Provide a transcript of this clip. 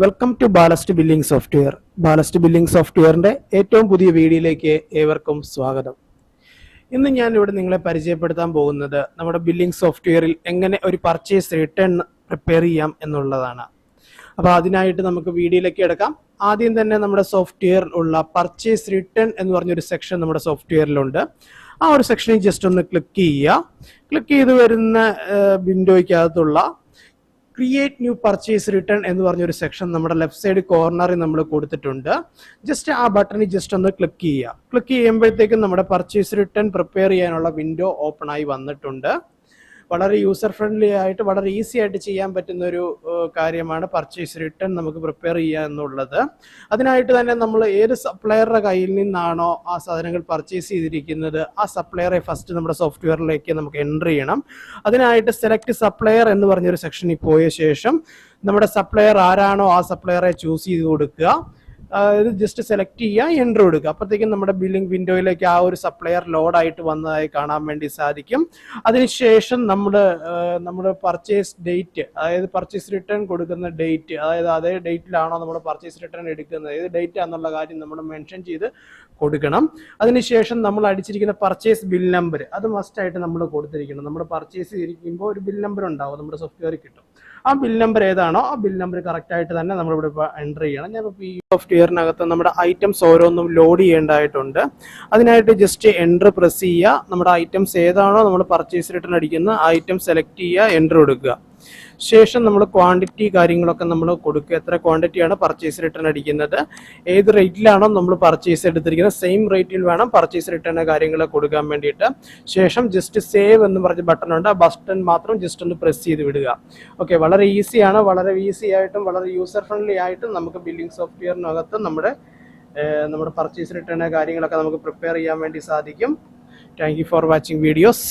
Welcome to ballast billing software. Ballast billing സോഫ്റ്റ്വെയറിന്റെ ഏറ്റവും പുതിയ വീഡിയോയിലേക്ക് ഏവർക്കും സ്വാഗതം. ഇന്ന് ഞാൻ ഇവിടെ നിങ്ങളെ പരിചയപ്പെടുത്താൻ പോകുന്നത് നമ്മുടെ ബില്ലിംഗ് സോഫ്റ്റ്വെയറിൽ എങ്ങനെ ഒരു പർച്ചേസ് റിട്ടേൺ പ്രിപ്പയർ ചെയ്യാം എന്നുള്ളതാണ്. അപ്പോൾ അതിനായിട്ട് നമുക്ക് വീഡിയോയിലേക്ക് എടുക്കാം. ആദ്യം തന്നെ നമ്മുടെ സോഫ്റ്റ്വെയറിൽ ഉള്ള പർച്ചേസ് റിട്ടേൺ എന്ന് പറഞ്ഞൊരു സെക്ഷൻ നമ്മുടെ സോഫ്റ്റ്വെയറിലുണ്ട്. ആ ഒരു സെക്ഷനിൽ ജസ്റ്റ് ഒന്ന് ക്ലിക്ക് ചെയ്യുക. ക്ലിക്ക് ചെയ്ത് വരുന്ന വിൻഡോയ്ക്കകത്തുള്ള ക്രിയേറ്റ് ന്യൂ പർച്ചേസ് റിട്ടേൺ എന്ന് പറഞ്ഞൊരു സെക്ഷൻ നമ്മുടെ ലെഫ്റ്റ് സൈഡ് കോർണറിൽ നമ്മൾ കൊടുത്തിട്ടുണ്ട്. ജസ്റ്റ് ആ ബട്ടണിൽ ജസ്റ്റ് ഒന്ന് ക്ലിക്ക് ചെയ്യുക. ക്ലിക്ക് ചെയ്യുമ്പോഴത്തേക്കും നമ്മുടെ പർച്ചേസ് റിട്ടേൺ പ്രിപ്പയർ ചെയ്യാനുള്ള വിൻഡോ ഓപ്പൺ ആയി വന്നിട്ടുണ്ട്. വളരെ യൂസർ ഫ്രണ്ട്ലി ആയിട്ട് വളരെ ഈസി ആയിട്ട് ചെയ്യാൻ പറ്റുന്ന ഒരു കാര്യമാണ് പർച്ചേസ് റിട്ടേൺ നമുക്ക് പ്രിപ്പയർ ചെയ്യുക എന്നുള്ളത്. അതിനായിട്ട് തന്നെ നമ്മൾ ഏത് സപ്ലയറുടെ കയ്യിൽ നിന്നാണോ ആ സാധനങ്ങൾ പർച്ചേസ് ചെയ്തിരിക്കുന്നത് ആ സപ്ലയറെ ഫസ്റ്റ് നമ്മുടെ സോഫ്റ്റ്വെയറിലേക്ക് നമുക്ക് എൻ്റർ ചെയ്യണം. അതിനായിട്ട് സെലക്ട് സപ്ലയർ എന്ന് പറഞ്ഞൊരു സെക്ഷനിൽ പോയ ശേഷം നമ്മുടെ സപ്ലയർ ആരാണോ ആ സപ്ലയറെ ചൂസ് ചെയ്ത് കൊടുക്കുക. ഇത് ജസ്റ്റ് സെലക്ട് ചെയ്യുക, എൻ്റർ കൊടുക്കുക. അപ്പോഴത്തേക്കും നമ്മുടെ ബില്ലിംഗ് വിൻഡോയിലേക്ക് ആ ഒരു സപ്ലയർ ലോഡായിട്ട് വന്നതായി കാണാൻ വേണ്ടി സാധിക്കും. അതിനുശേഷം നമ്മുടെ പർച്ചേസ് ഡേറ്റ്, അതായത് പർച്ചേസ് റിട്ടേൺ കൊടുക്കുന്ന ഡേറ്റ്, അതായത് അതേ ഡേറ്റിലാണോ നമ്മൾ പർച്ചേസ് റിട്ടേൺ എടുക്കുന്നത്, ഏത് ഡേറ്റ് ആണെന്നുള്ള കാര്യം നമ്മൾ മെൻഷൻ ചെയ്ത് കൊടുക്കണം. അതിനുശേഷം നമ്മൾ അടിച്ചിരിക്കുന്ന പർച്ചേസ് ബിൽ നമ്പർ അത് മസ്റ്റായിട്ട് നമ്മൾ കൊടുത്തിരിക്കണം. നമ്മൾ പർച്ചേസ് ചെയ്തിരിക്കുമ്പോൾ ഒരു ബിൽ നമ്പർ ഉണ്ടാവും, നമ്മുടെ സോഫ്റ്റ്വെയറിൽ കിട്ടും. ആ ബിൽ നമ്പർ ഏതാണോ ആ ബിൽ നമ്പർ കറക്റ്റ് ആയിട്ട് തന്നെ നമ്മളിവിടെ ഇപ്പോൾ എൻ്റർ ചെയ്യണം. ഞാൻ ഇപ്പോൾ ഈ സോഫ്റ്റ്വെയറിനകത്ത് നമ്മുടെ ഐറ്റംസ് ഓരോന്നും ലോഡ് ചെയ്യേണ്ടതായിട്ടുണ്ട്. അതിനായിട്ട് ജസ്റ്റ് എൻ്റർ പ്രസ് ചെയ്യുക. നമ്മുടെ ഐറ്റംസ് ഏതാണോ നമ്മൾ പർച്ചേസ് റിട്ടേൺ അടിക്കുന്ന ഐറ്റം സെലക്ട് ചെയ്യുക, എൻ്റർ കൊടുക്കുക. ശേഷം നമ്മൾ ക്വാണ്ടിറ്റി കാര്യങ്ങളൊക്കെ നമ്മൾ കൊടുക്കുക. എത്ര ക്വാണ്ടിറ്റിയാണ് പർച്ചേസ് റിട്ടേൺ അടിക്കുന്നത്, ഏത് റേറ്റിലാണോ നമ്മൾ പർച്ചേസ് എടുത്തിരിക്കുന്നത് സെയിം റേറ്റിൽ വേണം പർച്ചേസ് റിട്ടേൺ കാര്യങ്ങൾ കൊടുക്കാൻ വേണ്ടിയിട്ട്. ശേഷം ജസ്റ്റ് സേവ് എന്ന് പറഞ്ഞ ബട്ടൺ ഉണ്ട്, ആ ബട്ടൺ മാത്രം ജസ്റ്റ് ഒന്ന് പ്രസ് ചെയ്ത് വിടുക. ഓക്കെ, വളരെ ഈസിയാണ്. വളരെ ഈസി ആയിട്ടും വളരെ യൂസർ ഫ്രണ്ട്ലി ആയിട്ടും നമുക്ക് ബില്ലിംഗ് സോഫ്റ്റ്വെയറിനകത്ത് നമ്മുടെ പർച്ചേസ് റിട്ടേൺ കാര്യങ്ങളൊക്കെ നമുക്ക് പ്രിപ്പയർ ചെയ്യാൻ വേണ്ടി സാധിക്കും. Thank you for watching videos.